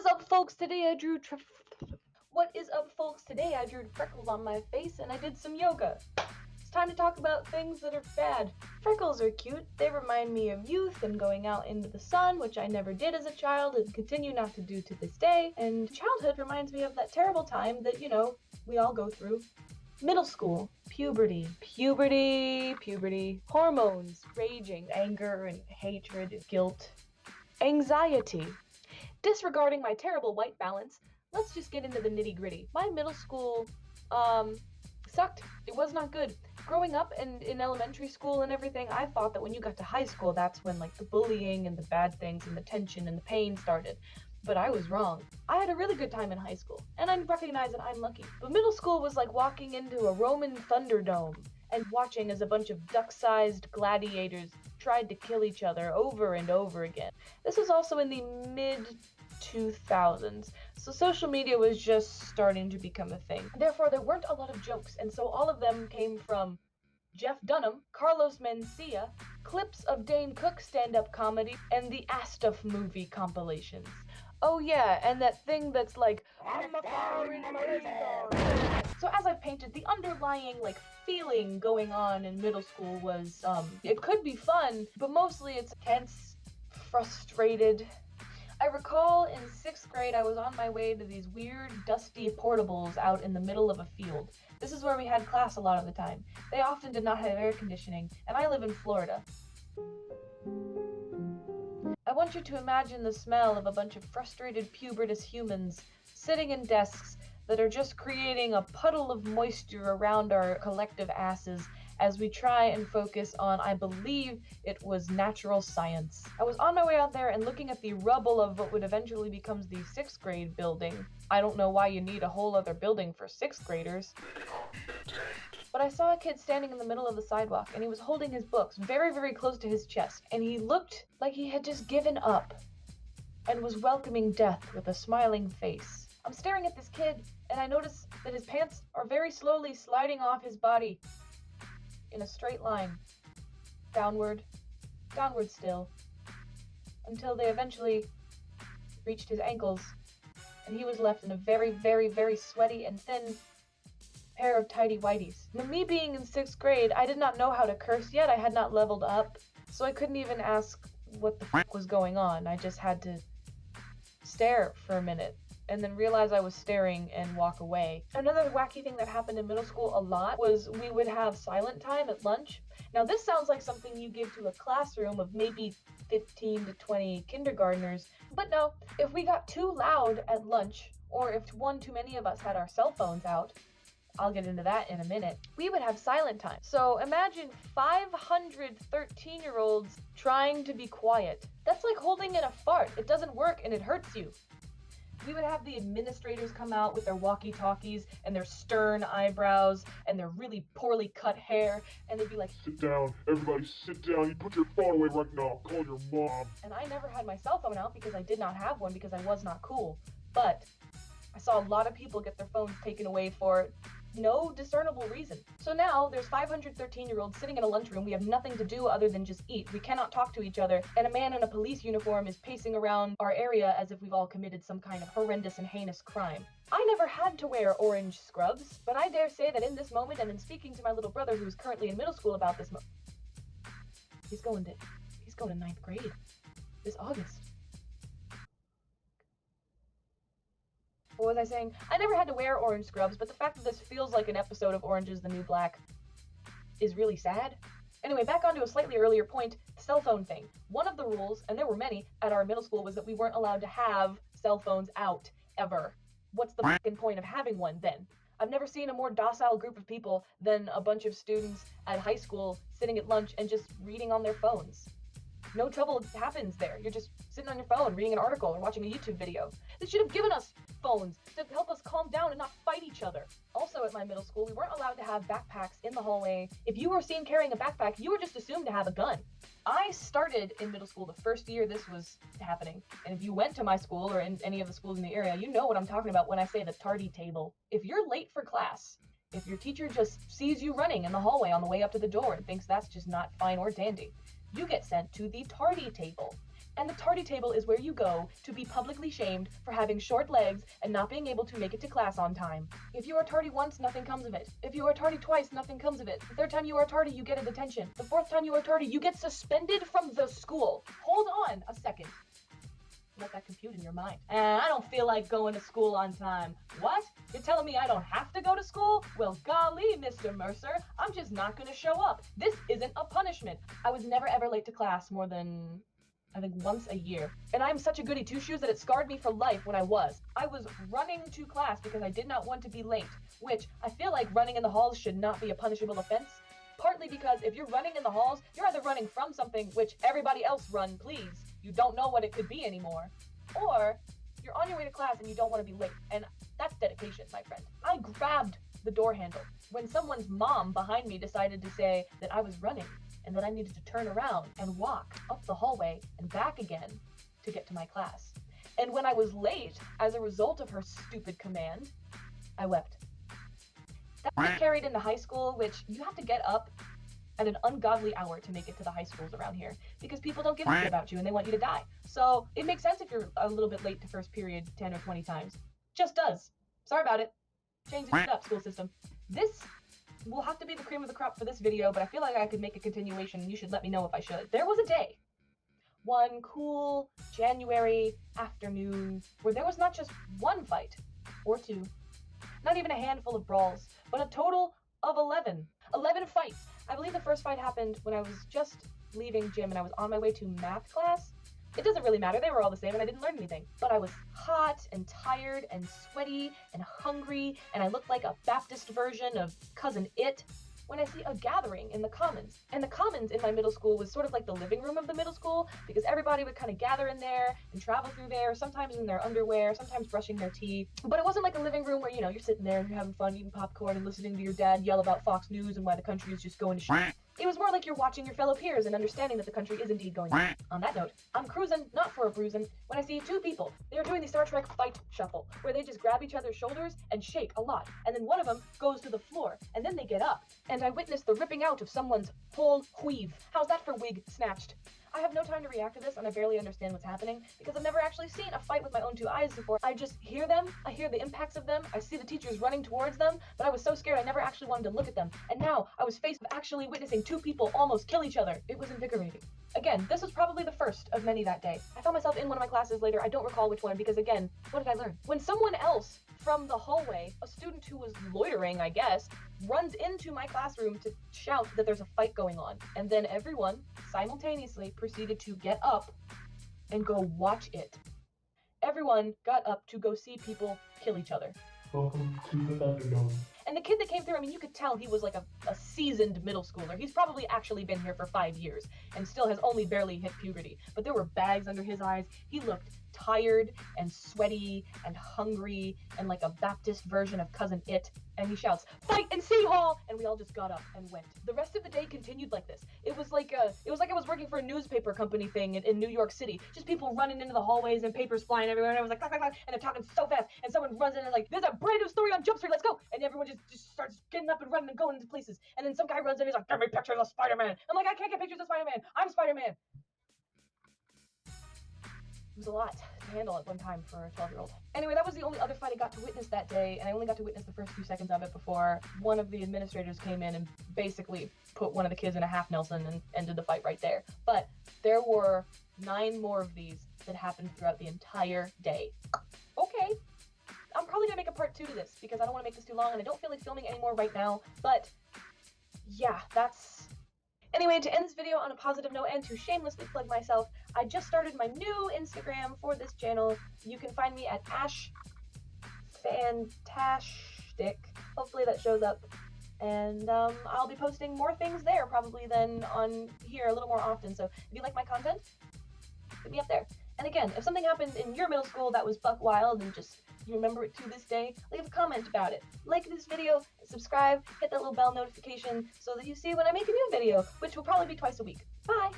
is up, folks? Today I drew freckles on my face and I did some yoga. It's time to talk about things that are bad. Freckles are cute. They remind me of youth and going out into the sun, which I never did as a child and continue not to do to this day. And childhood reminds me of that terrible time that, we all go through. Middle school, puberty, hormones, raging, anger and hatred, guilt, anxiety. Disregarding my terrible white balance, let's just get into the nitty-gritty. My middle school, sucked. It was not good. Growing up and in elementary school and everything, I thought that when you got to high school, that's when, the bullying and the bad things and the tension and the pain started. But I was wrong. I had a really good time in high school, and I recognize that I'm lucky. But middle school was like walking into a Roman Thunderdome and watching as a bunch of duck-sized gladiators tried to kill each other over and over again. This was also in the mid-2000s, so social media was just starting to become a thing. Therefore, there weren't a lot of jokes, and so all of them came from Jeff Dunham, Carlos Mencia, clips of Dane Cook stand-up comedy, and the Astuff movie compilations. Oh yeah, and that thing that's like, I'm a fire in my radar. So as I've painted, the underlying, feeling going on in middle school was, it could be fun, but mostly it's tense, frustrated. I recall in 6th grade, I was on my way to these weird, dusty portables out in the middle of a field. This is where we had class a lot of the time. They often did not have air conditioning, and I live in Florida. I want you to imagine the smell of a bunch of frustrated pubertous humans sitting in desks that are just creating a puddle of moisture around our collective asses as we try and focus on, I believe it was natural science. I was on my way out there and looking at the rubble of what would eventually become the 6th grade building. I don't know why you need a whole other building for 6th graders. But I saw a kid standing in the middle of the sidewalk, and he was holding his books very, very close to his chest, and he looked like he had just given up and was welcoming death with a smiling face. I'm staring at this kid, and I notice that his pants are very slowly sliding off his body in a straight line, downward still, until they eventually reached his ankles, and he was left in a very, very, very sweaty and thin pair of tidy whities. Now, me being in 6th grade, I did not know how to curse yet. I had not leveled up, so I couldn't even ask what the f*** was going on. I just had to stare for a minute and then realize I was staring and walk away. Another wacky thing that happened in middle school a lot was we would have silent time at lunch. Now, this sounds like something you give to a classroom of maybe 15 to 20 kindergartners, but no, if we got too loud at lunch, or if one too many of us had our cell phones out, I'll get into that in a minute, we would have silent time. So imagine 500 13-year-olds trying to be quiet. That's like holding in a fart. It doesn't work and it hurts you. We would have the administrators come out with their walkie-talkies and their stern eyebrows and their really poorly cut hair, and they'd be like, sit down, everybody sit down, you put your phone away right now, call your mom. And I never had my cell phone out because I did not have one because I was not cool. But I saw a lot of people get their phones taken away for no discernible reason. So now there's 500 13-year-olds sitting in a lunchroom. We have nothing to do other than just eat. We cannot talk to each other, and a man in a police uniform is pacing around our area as if we've all committed some kind of horrendous and heinous crime. I never had to wear orange scrubs, but I dare say that in this moment, and in speaking to my little brother who is currently in middle school about this he's going to 9th grade this August. What was I saying? I never had to wear orange scrubs, but the fact that this feels like an episode of Orange is the New Black is really sad. Anyway, back onto a slightly earlier point, the cell phone thing. One of the rules, and there were many at our middle school, was that we weren't allowed to have cell phones out, ever. What's the fucking point of having one then? I've never seen a more docile group of people than a bunch of students at high school sitting at lunch and just reading on their phones. No trouble happens there. You're just sitting on your phone, reading an article or watching a YouTube video. They should have given us phones to help us calm down and not fight each other. Also at my middle school, we weren't allowed to have backpacks in the hallway. If you were seen carrying a backpack, you were just assumed to have a gun. I started in middle school the first year this was happening. And if you went to my school or in any of the schools in the area, you know what I'm talking about when I say the tardy table. If you're late for class, if your teacher just sees you running in the hallway on the way up to the door and thinks that's just not fine or dandy, you get sent to the tardy table. And the tardy table is where you go to be publicly shamed for having short legs and not being able to make it to class on time. If you are tardy once, nothing comes of it. If you are tardy twice, nothing comes of it. The third time you are tardy, you get a detention. The fourth time you are tardy, you get suspended from the school. Hold on a second. Let that compute in your mind. I don't feel like going to school on time. What? You're telling me I don't have to go to school? Well, golly, Mr. Mercer, I'm just not gonna show up. This isn't a punishment. I was never ever late to class more than, I think, once a year. And I'm such a goody two-shoes that it scarred me for life when I was. I was running to class because I did not want to be late, which I feel like running in the halls should not be a punishable offense. Partly because if you're running in the halls, you're either running from something, which everybody else run, please. You don't know what it could be anymore. Or you're on your way to class and you don't want to be late. And that's dedication, my friend. I grabbed the door handle when someone's mom behind me decided to say that I was running and that I needed to turn around and walk up the hallway and back again to get to my class. And when I was late as a result of her stupid command, I wept. That was carried into high school, which you have to get up at an ungodly hour to make it to the high schools around here because people don't give a shit about you and they want you to die. So it makes sense if you're a little bit late to first period 10 or 20 times. Just does. Sorry about it. Change it up, school system. This will have to be the cream of the crop for this video, but I feel like I could make a continuation and you should let me know if I should. There was a day, one cool January afternoon, where there was not just one fight or two, not even a handful of brawls, but a total of 11. 11 fights. I believe the first fight happened when I was just leaving gym and I was on my way to math class. It doesn't really matter, they were all the same and I didn't learn anything. But I was hot and tired and sweaty and hungry and I looked like a Baptist version of Cousin It when I see a gathering in the commons. And the commons in my middle school was sort of like the living room of the middle school because everybody would kind of gather in there and travel through there, sometimes in their underwear, sometimes brushing their teeth. But it wasn't like a living room where, you know, you're sitting there and you're having fun eating popcorn and listening to your dad yell about Fox News and why the country is just going to shit. It was more like you're watching your fellow peers and understanding that the country is indeed going to shit. On that note, I'm cruising, not for a bruising, when I see two people. They're doing the Star Trek fight shuffle, where they just grab each other's shoulders and shake a lot. And then one of them goes to the floor, and then they get up. And I witnessed the ripping out of someone's whole weave. How's that for wig snatched? I have no time to react to this, and I barely understand what's happening, because I've never actually seen a fight with my own two eyes before. I just hear them, I hear the impacts of them, I see the teachers running towards them, but I was so scared I never actually wanted to look at them. And now, I was faced with actually witnessing two people almost kill each other. It was invigorating. Again, this was probably the first of many that day. I found myself in one of my classes later, I don't recall which one, because again, what did I learn? When someone else from the hallway, a student who was loitering, I guess, runs into my classroom to shout that there's a fight going on. And then everyone simultaneously proceeded to get up and go watch it. Everyone got up to go see people kill each other. Welcome to the Thunderdome. And the kid that came through, I mean, you could tell he was like a seasoned middle schooler. He's probably actually been here for 5 years and still has only barely hit puberty. But there were bags under his eyes. He looked tired and sweaty and hungry and like a Baptist version of Cousin It. And he shouts, "Fight in City Hall!" And we all just got up and went. The rest of the day continued like this. It was like I was working for a newspaper company thing in New York City. Just people running into the hallways and papers flying everywhere. And I was like, clack, clack, clack, and they're talking so fast. And someone runs in and like, "There's a brand new story on Jump Street, let's go!" And everyone just starts getting up and running and going into places. And then some guy runs in and he's like, "Give me pictures of Spider-Man." I'm like, "I can't get pictures of Spider-Man. I'm Spider-Man." It was a lot to handle at one time for a 12-year-old. Anyway, that was the only other fight I got to witness that day, and I only got to witness the first few seconds of it before one of the administrators came in and basically put one of the kids in a half Nelson and ended the fight right there. But there were 9 more of these that happened throughout the entire day. Okay. I'm probably gonna make a part 2 to this because I don't want to make this too long and I don't feel like filming anymore right now, but yeah, that's... Anyway, to end this video on a positive note and to shamelessly plug myself, I just started my new Instagram for this channel. You can find me at ashfantastic. Hopefully that shows up. And I'll be posting more things there probably than on here a little more often. So if you like my content, hit me up there. And again, if something happened in your middle school that was buck wild and just you remember it to this day, leave a comment about it. Like this video, subscribe, hit that little bell notification so that you see when I make a new video, which will probably be twice a week. Bye!